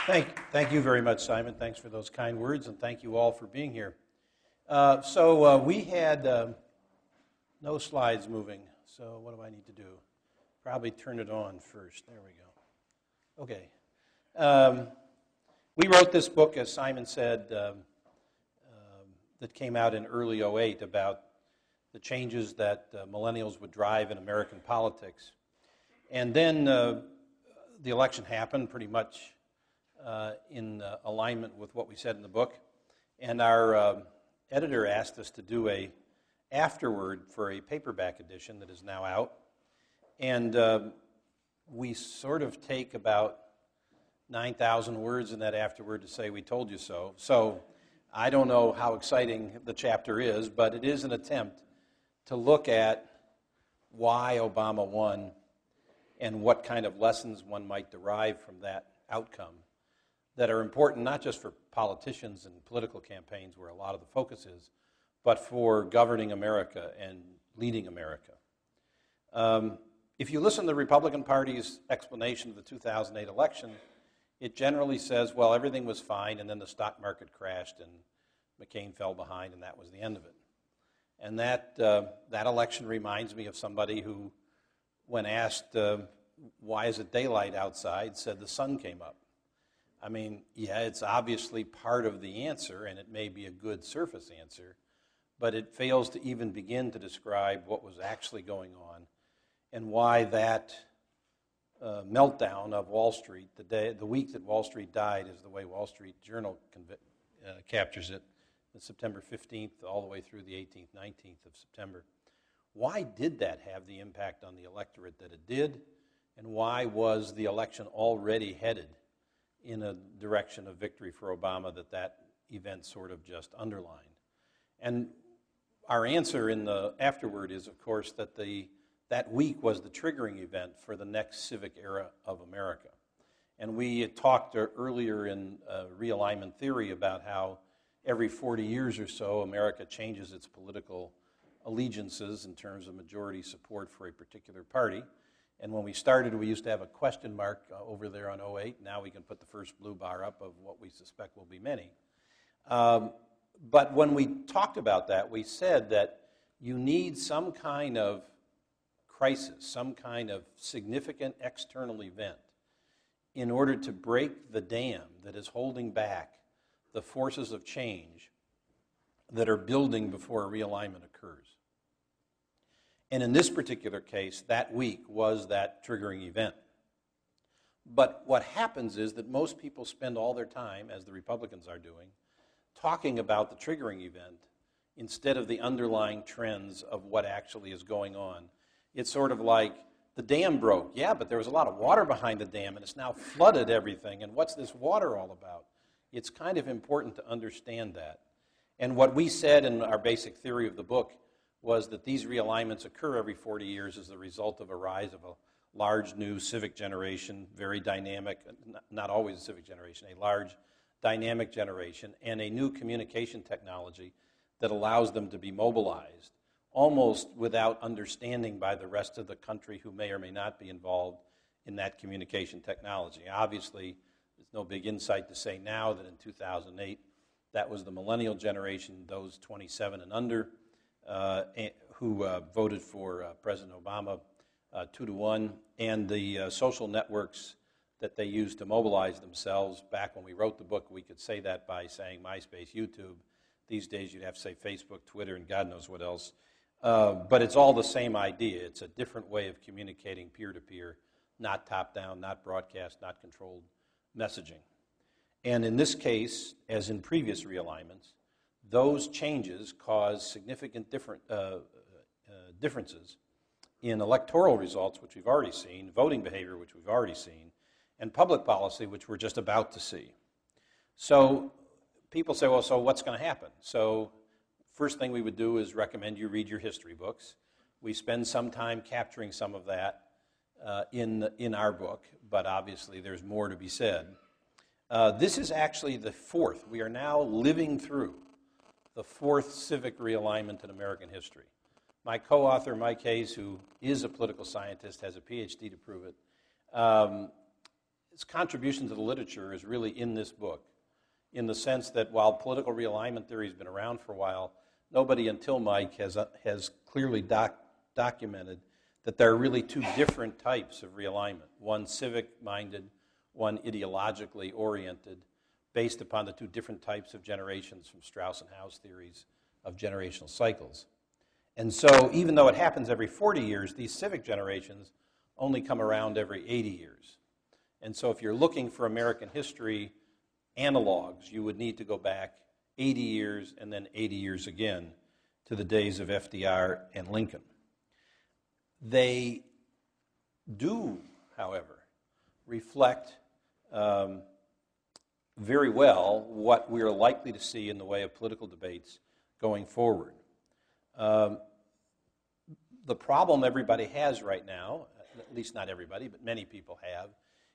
Thank you very much, Simon. Thanks for those kind words, and thank you all for being here. We had no slides moving, so what do I need to do? Probably turn it on first. There we go. Okay. We wrote this book, as Simon said, that came out in early '08 about the changes that millennials would drive in American politics. And then the election happened pretty much in alignment with what we said in the book. And our editor asked us to do a afterword for a paperback edition that is now out. And we sort of take about 9,000 words in that afterword to say we told you so. So I don't know how exciting the chapter is, but it is an attempt to look at why Obama won and what kind of lessons one might derive from that outcome that are important not just for politicians and political campaigns where a lot of the focus is, but for governing America and leading America. If you listen to the Republican Party's explanation of the 2008 election, it generally says, well, everything was fine, and then the stock market crashed, and McCain fell behind, and that was the end of it. And that election reminds me of somebody who, when asked, why is it daylight outside, said the sun came up. I mean, yeah, it's obviously part of the answer, and it may be a good surface answer, but it fails to even begin to describe what was actually going on and why that meltdown of Wall Street, the week that Wall Street died, is the way Wall Street Journal captures it, September 15th all the way through the 18th, 19th of September. Why did that have the impact on the electorate that it did, and why was the election already headed in a direction of victory for Obama that event sort of just underlined? And our answer in the afterward is, of course, that that week was the triggering event for the next civic era of America. And we had talked earlier in realignment theory about how every 40 years or so, America changes its political allegiances in terms of majority support for a particular party. And when we started, we used to have a question mark over there on '08. Now we can put the first blue bar up of what we suspect will be many. But when we talked about that, we said that you need some kind of crisis, some kind of significant external event in order to break the dam that is holding back the forces of change that are building before a realignment occurs. And in this particular case, that week was that triggering event. But what happens is that most people spend all their time, as the Republicans are doing, talking about the triggering event instead of the underlying trends of what actually is going on. It's sort of like the dam broke. Yeah, but there was a lot of water behind the dam, and it's now flooded everything. And what's this water all about? It's kind of important to understand that. And what we said in our basic theory of the book was that these realignments occur every 40 years as a result of a rise of a large new civic generation, very dynamic, not always a civic generation, a large dynamic generation, and a new communication technology that allows them to be mobilized almost without understanding by the rest of the country who may or may not be involved in that communication technology. Obviously, it's no big insight to say now that in 2008, that was the millennial generation, those 27 and under, who voted for President Obama 2-1, and the social networks that they used to mobilize themselves. Back when we wrote the book, we could say that by saying MySpace, YouTube. These days, you'd have to say Facebook, Twitter, and God knows what else. But it's all the same idea. It's a different way of communicating peer-to-peer, not top-down, not broadcast, not controlled messaging. And in this case, as in previous realignments, those changes cause significant differences in electoral results, which we've already seen, voting behavior, which we've already seen, and public policy, which we're just about to see. So people say, well, so what's going to happen? So first thing we would do is recommend you read your history books. We spend some time capturing some of that in our book, but obviously there's more to be said. This is actually the fourth. We are now living through the fourth civic realignment in American history. My co-author, Mike Hayes, who is a political scientist, has a PhD to prove it, his contribution to the literature is really in this book, in the sense that while political realignment theory has been around for a while, nobody until Mike has clearly documented that there are really two different types of realignment, one civic-minded, one ideologically oriented, based upon the two different types of generations from Strauss and Howe's theories of generational cycles. And so even though it happens every 40 years, these civic generations only come around every 80 years. And so if you're looking for American history analogs, you would need to go back 80 years and then 80 years again to the days of FDR and Lincoln. They do, however, reflect very well what we're likely to see in the way of political debates going forward. The problem everybody has right now, at least not everybody, but many people have,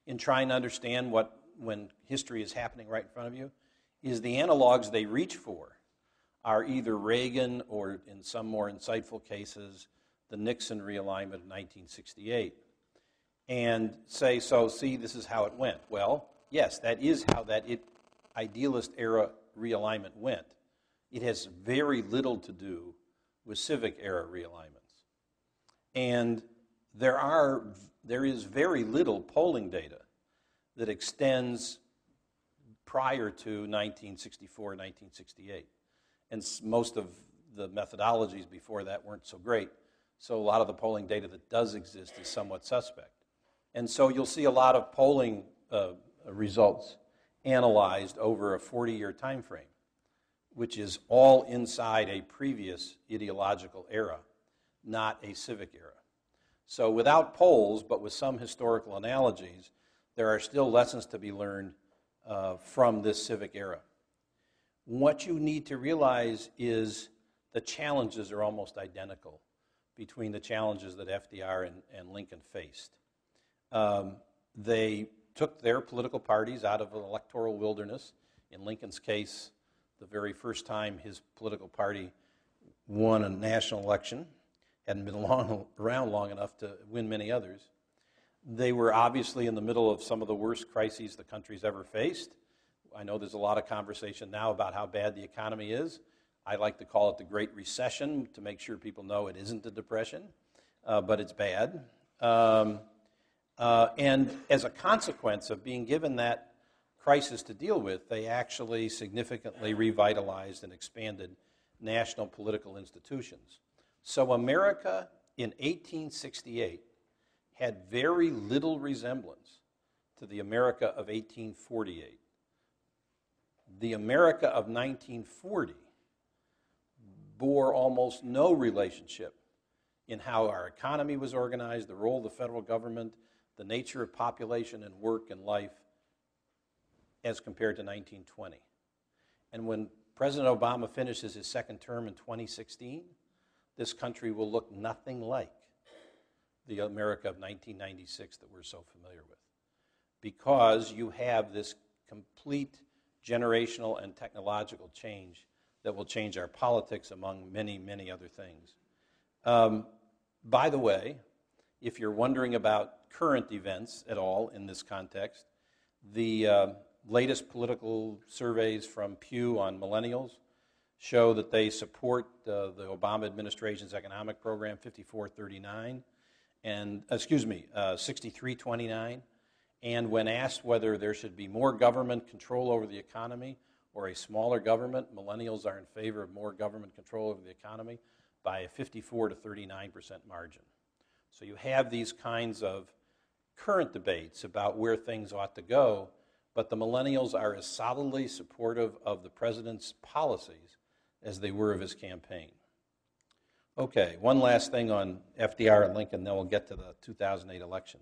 in trying to understand when history is happening right in front of you, is the analogs they reach for are either Reagan or, in some more insightful cases, the Nixon realignment of 1968. And say, so see, this is how it went. Well, yes, that is how that idealist era realignment went. It has very little to do with civic era realignments. And there is very little polling data that extends prior to 1964, 1968. And most of the methodologies before that weren't so great. So a lot of the polling data that does exist is somewhat suspect. And so you'll see a lot of polling results analyzed over a 40-year time frame, which is all inside a previous ideological era, not a civic era. So without polls, but with some historical analogies, there are still lessons to be learned from this civic era. What you need to realize is the challenges are almost identical between the challenges that FDR and Lincoln faced. They took their political parties out of an electoral wilderness. In Lincoln's case, the very first time his political party won a national election, hadn't been around long enough to win many others. They were obviously in the middle of some of the worst crises the country's ever faced. I know there's a lot of conversation now about how bad the economy is. I like to call it the Great Recession to make sure people know it isn't a depression, but it's bad. And as a consequence of being given that crisis to deal with, they actually significantly revitalized and expanded national political institutions. So America in 1868 had very little resemblance to the America of 1848. The America of 1940 bore almost no relationship in how our economy was organized, the role of the federal government, the nature of population and work and life as compared to 1920. And when President Obama finishes his second term in 2016, this country will look nothing like the America of 1996 that we're so familiar with, because you have this complete generational and technological change that will change our politics, among many, many other things. By the way, if you're wondering about current events at all in this context, the latest political surveys from Pew on millennials show that they support the Obama administration's economic program, 54-39, and 63-29. And when asked whether there should be more government control over the economy or a smaller government, millennials are in favor of more government control over the economy by a 54 to 39% margin. So you have these kinds of current debates about where things ought to go, but the millennials are as solidly supportive of the president's policies as they were of his campaign. Okay, one last thing on FDR and Lincoln, then we'll get to the 2008 election.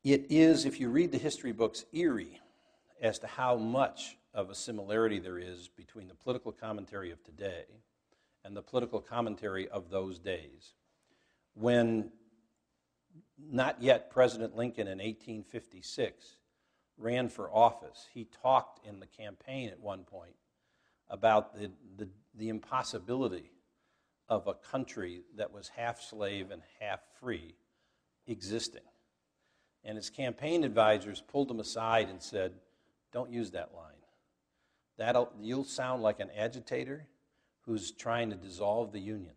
It is, if you read the history books, eerie as to how much of a similarity there is between the political commentary of today and the political commentary of those days. When not yet President Lincoln in 1856 ran for office, he talked in the campaign at one point about the impossibility of a country that was half slave and half free existing. And his campaign advisors pulled him aside and said, don't use that line. You'll sound like an agitator who's trying to dissolve the Union.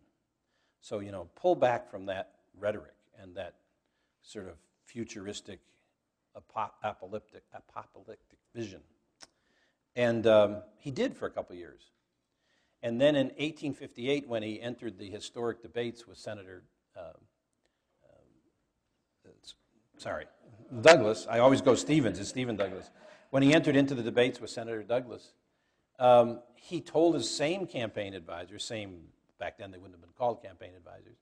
So, pull back from that rhetoric and that sort of futuristic, apocalyptic vision. And he did for a couple of years. And then in 1858, when he entered the historic debates with Senator Douglas, I always go Stevens, it's Stephen Douglas. When he entered into the debates with Senator Douglas, he told his same campaign advisors, back then they wouldn't have been called campaign advisors,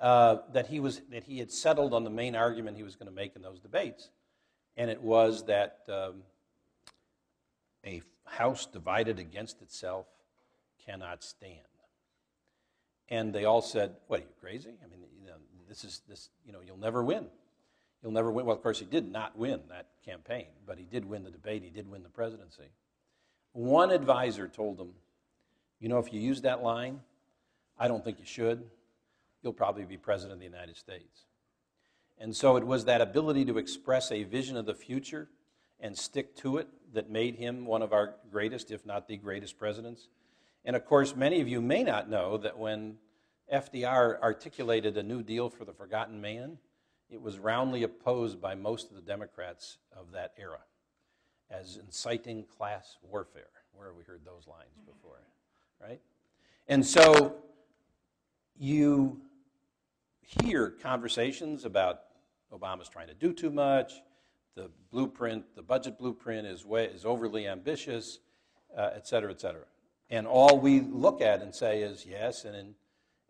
that he had settled on the main argument he was going to make in those debates, and it was that a house divided against itself cannot stand. And they all said, "What, are you crazy? I mean, you'll never win. You'll never win." Well, of course, he did not win that campaign, but he did win the debate. He did win the presidency. One advisor told him, if you use that line, I don't think you should. You'll probably be president of the United States. And so it was that ability to express a vision of the future and stick to it that made him one of our greatest, if not the greatest presidents. And of course, many of you may not know that when FDR articulated a New Deal for the Forgotten Man, it was roundly opposed by most of the Democrats of that era as inciting class warfare. Where have we heard those lines before, right? And so you hear conversations about Obama's trying to do too much, the budget blueprint is overly ambitious, et cetera, et cetera. And all we look at and say is, yes, and in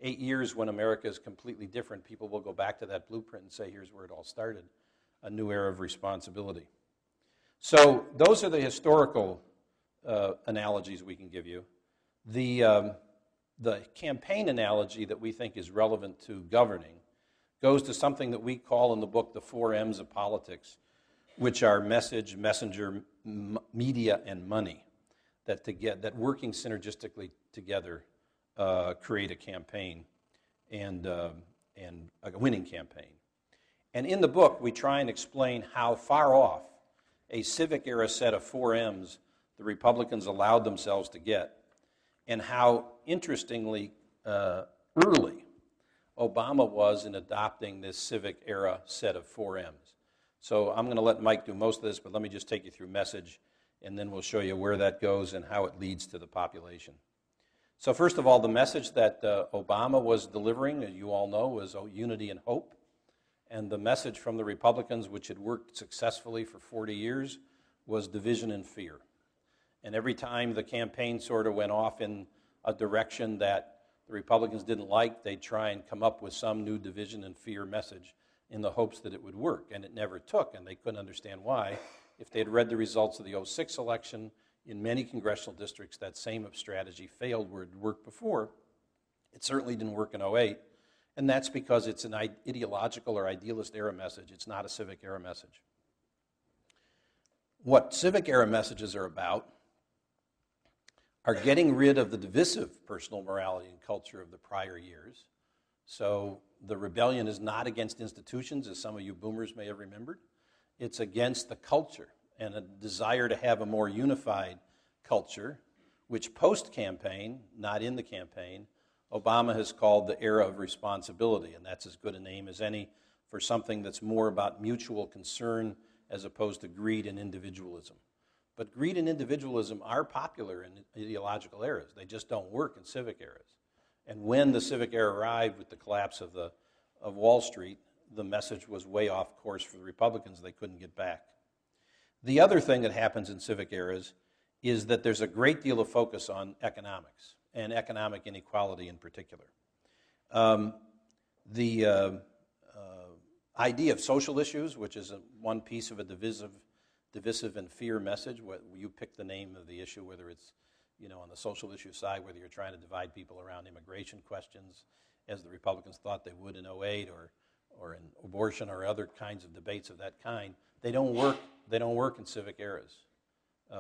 8 years when America is completely different, people will go back to that blueprint and say, here's where it all started, a new era of responsibility. So those are the historical analogies we can give you. The campaign analogy that we think is relevant to governing goes to something that we call in the book the 4 M's of politics, which are message, messenger, media, and money, that working synergistically together create a campaign and a winning campaign. And in the book, we try and explain how far off a civic-era set of 4 M's the Republicans allowed themselves to get, and how, interestingly, early Obama was in adopting this civic-era set of 4 M's. So I'm going to let Mike do most of this, but let me just take you through message, and then we'll show you where that goes and how it leads to the population. So first of all, the message that Obama was delivering, as you all know, was unity and hope. And the message from the Republicans, which had worked successfully for 40 years, was division and fear. And every time the campaign sort of went off in a direction that the Republicans didn't like, they'd try and come up with some new division and fear message in the hopes that it would work. And it never took, and they couldn't understand why. If they had read the results of the 2006 election, in many congressional districts, that same strategy failed where it worked before. It certainly didn't work in 2008. And that's because it's an ideological or idealist era message. It's not a civic era message. What civic era messages are about are getting rid of the divisive personal morality and culture of the prior years. So the rebellion is not against institutions, as some of you boomers may have remembered. It's against the culture and a desire to have a more unified culture, which post-campaign, not in the campaign, Obama has called the era of responsibility, and that's as good a name as any for something that's more about mutual concern as opposed to greed and individualism. But greed and individualism are popular in ideological eras. They just don't work in civic eras. And when the civic era arrived with the collapse of Wall Street, the message was way off course for the Republicans. They couldn't get back. The other thing that happens in civic eras is that there's a great deal of focus on economics, and economic inequality in particular. The idea of social issues, which is one piece of a divisive and fear message. You pick the name of the issue, whether it's on the social issue side, whether you're trying to divide people around immigration questions, as the Republicans thought they would in 2008, or in abortion or other kinds of debates of that kind. They don't work in civic eras.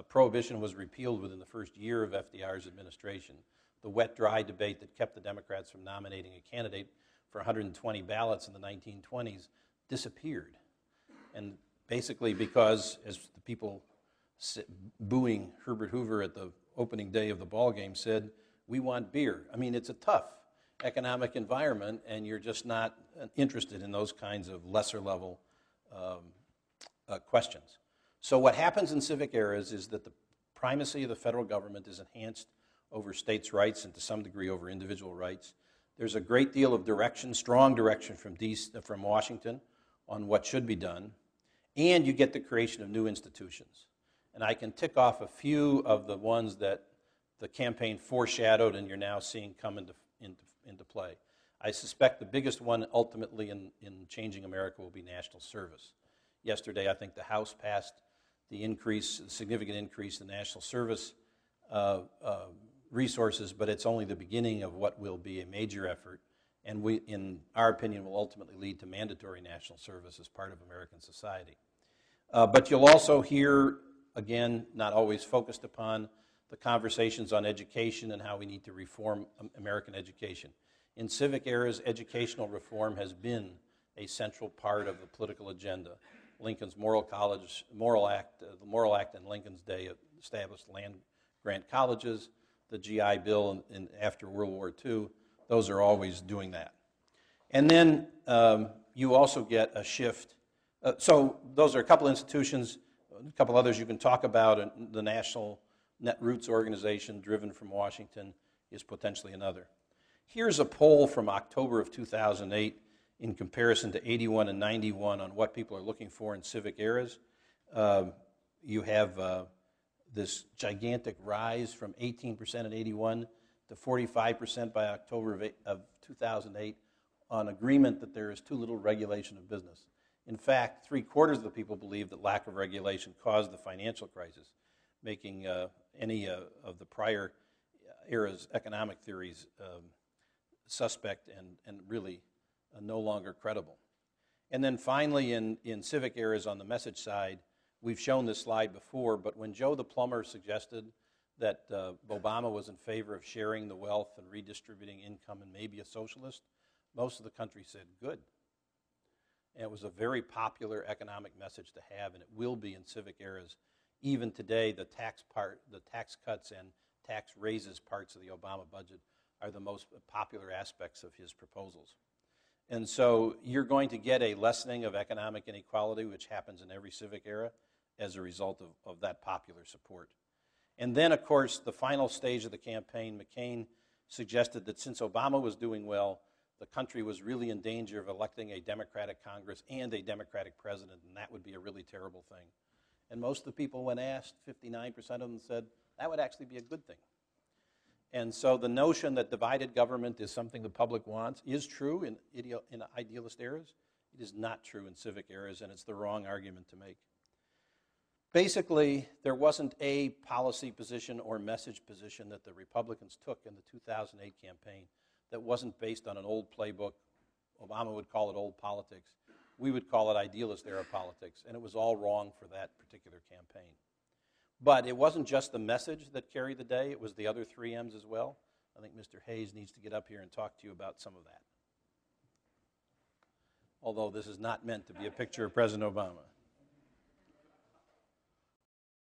Prohibition was repealed within the first year of FDR's administration. The wet-dry debate that kept the Democrats from nominating a candidate for 120 ballots in the 1920s disappeared. And basically because, as the people booing Herbert Hoover at the opening day of the ball game said, we want beer. I mean, it's a tough economic environment, and you're just not interested in those kinds of lesser level questions. So what happens in civic eras is that the primacy of the federal government is enhanced over states' rights and to some degree over individual rights. There's a great deal of direction, strong direction from Washington on what should be done, and you get the creation of new institutions. And I can tick off a few of the ones that the campaign foreshadowed and you're now seeing come into play. I suspect the biggest one ultimately in changing America will be national service. Yesterday, I think the House passed the significant increase in national service resources, but it's only the beginning of what will be a major effort, and we, in our opinion, will ultimately lead to mandatory national service as part of American society. But you'll also hear, again, not always focused upon, the conversations on education and how we need to reform American education. In civic eras, educational reform has been a central part of the political agenda. Lincoln's Moral Act in Lincoln's day established land-grant colleges. The GI Bill after World War II, those are always doing that. And then you also get a shift. So those are a couple institutions, a couple others you can talk about. The National Netroots Organization, driven from Washington, is potentially another. Here's a poll from October of 2008 in comparison to 81 and 91 on what people are looking for in civic eras. You have this gigantic rise from 18% in 81 to 45% by October of 2008 on agreement that there is too little regulation of business. In fact, 3/4 of the people believe that lack of regulation caused the financial crisis, making any of the prior era's economic theories suspect and really no longer credible. And then finally, in civic eras on the message side, we've shown this slide before, but when Joe the plumber suggested that Obama was in favor of sharing the wealth and redistributing income and maybe a socialist, most of the country said, good. And it was a very popular economic message to have, and it will be in civic eras. Even today, the tax cuts and tax raises parts of the Obama budget are the most popular aspects of his proposals. And so you're going to get a lessening of economic inequality, which happens in every civic era, as a result of that popular support. And then, of course, the final stage of the campaign, McCain suggested that since Obama was doing well, the country was really in danger of electing a Democratic Congress and a Democratic president, and that would be a really terrible thing. And most of the people, when asked, 59% of them said that would actually be a good thing. And so the notion that divided government is something the public wants is true in idealist eras. It is not true in civic eras, and it's the wrong argument to make. Basically, there wasn't a policy position or message position that the Republicans took in the 2008 campaign that wasn't based on an old playbook. Obama would call it old politics. We would call it idealist era politics, and it was all wrong for that particular campaign. But it wasn't just the message that carried the day, it was the other 3 M's as well. I think Mr. Hayes needs to get up here and talk to you about some of that. Although this is not meant to be a picture of President Obama.